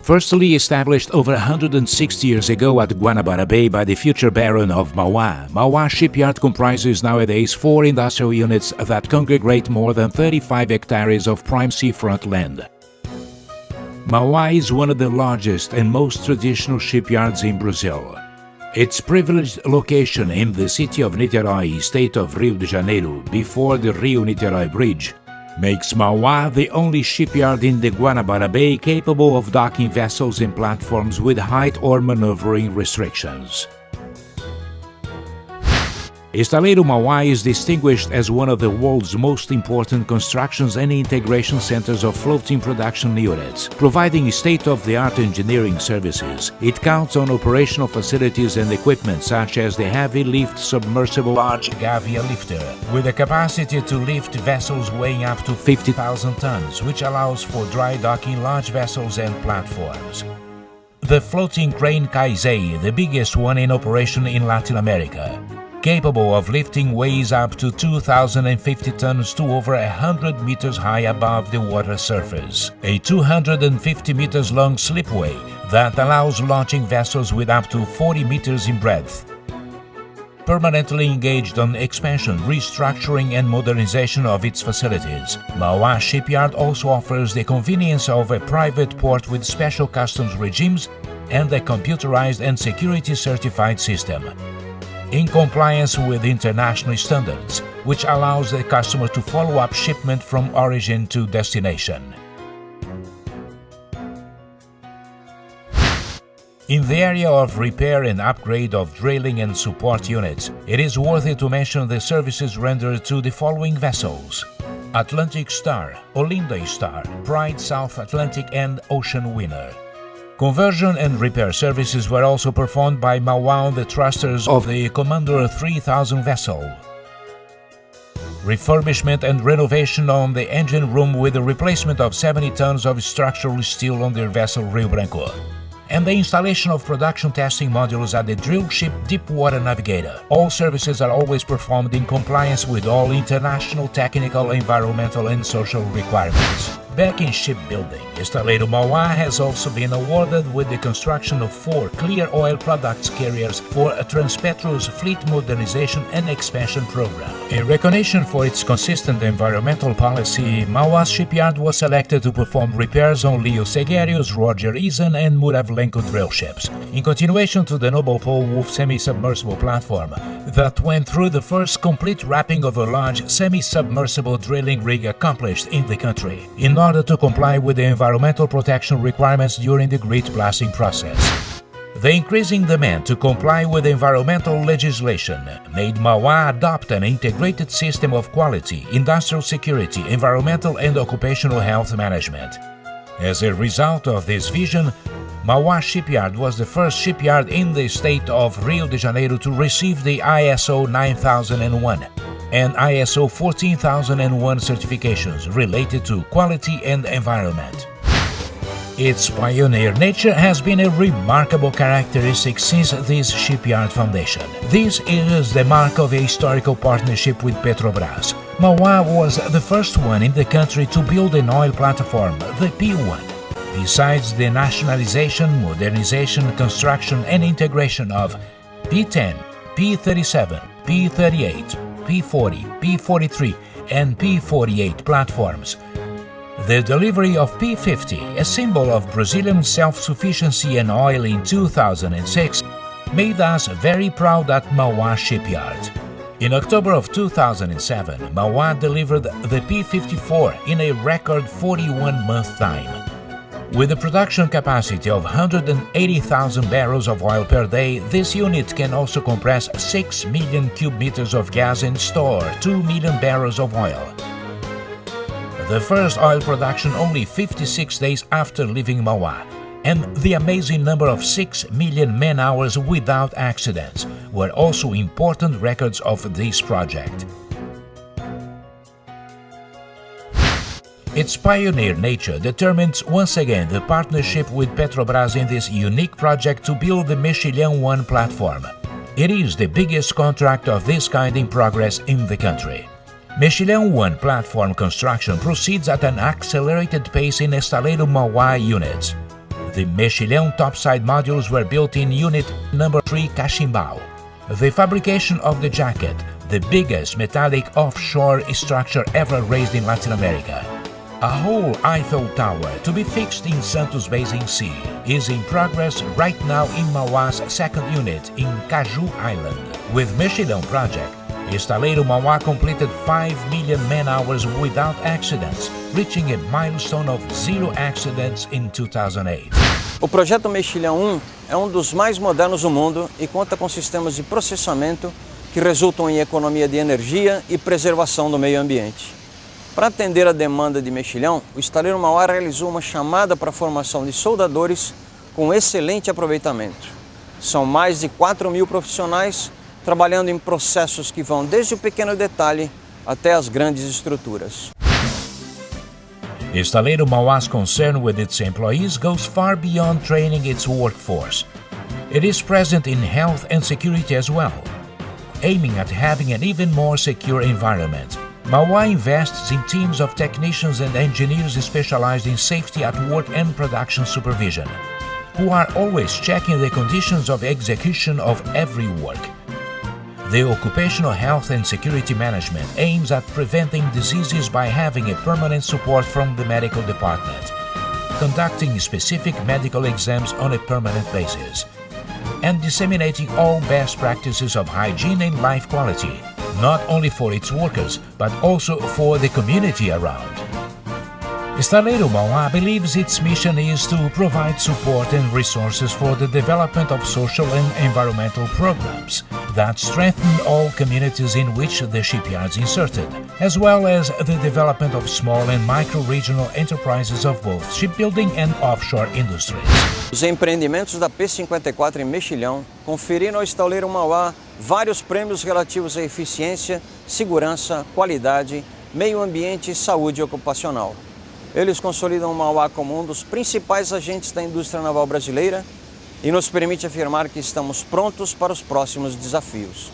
Firstly established over 160 years ago at Guanabara Bay by the future Baron of Mauá, Mauá Shipyard comprises nowadays 4 industrial units that congregate more than 35 hectares of prime seafront land. Mauá is one of the largest and most traditional shipyards in Brazil. Its privileged location in the city of Niterói, state of Rio de Janeiro, before the Rio-Niterói Bridge, makes Mauá the only shipyard in the Guanabara Bay capable of docking vessels and platforms with height or maneuvering restrictions. Estaleiro Mauá is distinguished as one of the world's most important constructions and integration centers of floating production units, providing state-of-the-art engineering services. It counts on operational facilities and equipment such as the heavy-lift submersible large Gavia lifter, with a capacity to lift vessels weighing up to 50,000 tons, which allows for dry docking large vessels and platforms. The floating crane Kaizei, the biggest one in operation in Latin America, capable of lifting weighs up to 2,050 tons to over 100 meters high above the water surface. A 250 meters long slipway that allows launching vessels with up to 40 meters in breadth. Permanently engaged on expansion, restructuring and modernization of its facilities, Mauá Shipyard also offers the convenience of a private port with special customs regimes and a computerized and security certified system, in compliance with international standards, which allows the customer to follow up shipment from origin to destination. In the area of repair and upgrade of drilling and support units, it is worthy to mention the services rendered to the following vessels: Atlantic Star, Olinda Star, Pride South Atlantic and Ocean Winner. Conversion and repair services were also performed by Mauá on the thrusters of the Commander 3000 vessel. Refurbishment and renovation on the engine room with the replacement of 70 tons of structural steel on their vessel Rio Branco. And the installation of production testing modules at the drill ship Deepwater Navigator. All services are always performed in compliance with all international technical, environmental and social requirements. Back in shipbuilding, Estaleiro Mauá has also been awarded with the construction of 4 clear oil products carriers for a Transpetro's fleet modernization and expansion program. In recognition for its consistent environmental policy, Mauá Shipyard was selected to perform repairs on Leo Segerius, Roger Eason and Muravlenko drill ships, in continuation to the Noble Pole Wolf semi-submersible platform that went through the first complete wrapping of a large semi-submersible drilling rig accomplished in the country, in order to comply with the environmental protection requirements during the grit blasting process. The increasing demand to comply with environmental legislation made Mauá adopt an integrated system of quality, industrial security, environmental and occupational health management. As a result of this vision, Mauá Shipyard was the first shipyard in the state of Rio de Janeiro to receive the ISO 9001 and ISO 14001 certifications related to quality and environment. Its pioneer nature has been a remarkable characteristic since this shipyard foundation. This is the mark of a historical partnership with Petrobras. Mauá was the first one in the country to build an oil platform, the P1. Besides the nationalization, modernization, construction and integration of P10, P37, P38, P40, P43 and P48 platforms, the delivery of P50, a symbol of Brazilian self-sufficiency in oil in 2006, made us very proud at Mauá Shipyard. In October of 2007, Mauá delivered the P54 in a record 41-month time. With a production capacity of 180,000 barrels of oil per day, this unit can also compress 6 million cubic meters of gas and store 2 million barrels of oil. The first oil production only 56 days after leaving Mauá, and the amazing number of 6 million man-hours without accidents were also important records of this project. Its pioneer nature determines once again the partnership with Petrobras in this unique project to build the Mexilhão 1 platform. It is the biggest contract of this kind in progress in the country. Mexilhão 1 platform construction proceeds at an accelerated pace in Estaleiro Mauá units. The Mexilhão topside modules were built in Unit Number 3 Cachimbao. The fabrication of the jacket, the biggest metallic offshore structure ever raised in Latin America. A whole Eiffel Tower to be fixed in Santos Basin Sea is in progress right now in Mauá's second unit in Caju Island. With Mexilhão project, Estaleiro Mauá completed 5 million man-hours without accidents, reaching a milestone of 0 accidents in 2008. O projeto Mexilhão 1 é um dos mais modernos do mundo e conta com sistemas de processamento que resultam em economia de energia e preservação do meio ambiente. Para atender a demanda de mexilhão, o Estaleiro Mauá realizou uma chamada para a formação de soldadores com excelente aproveitamento. São mais de 4.000 profissionais trabalhando em processos que vão desde o pequeno detalhe até as grandes estruturas. Estaleiro Mauá's concern with its employees goes far beyond training its workforce. It is present in health and security as well. Aiming at having an even more secure environment, Mauá invests in teams of technicians and engineers specialized in safety at work and production supervision, who are always checking the conditions of execution of every work. The occupational health and security management aims at preventing diseases by having a permanent support from the medical department, conducting specific medical exams on a permanent basis, and disseminating all best practices of hygiene and life quality, not only for its workers, but also for the community around. Estaleiro Mauá believes its mission is to provide support and resources for the development of social and environmental programs that strengthen all communities in which the shipyards inserted, as well as the development of small and micro-regional enterprises of both shipbuilding and offshore industries. Os empreendimentos da P54 em Mexilhão conferiram ao Estaleiro Mauá vários prêmios relativos à eficiência, segurança, qualidade, meio ambiente e saúde ocupacional. Eles consolidam o Mauá como um dos principais agentes da indústria naval brasileira e nos permite afirmar que estamos prontos para os próximos desafios.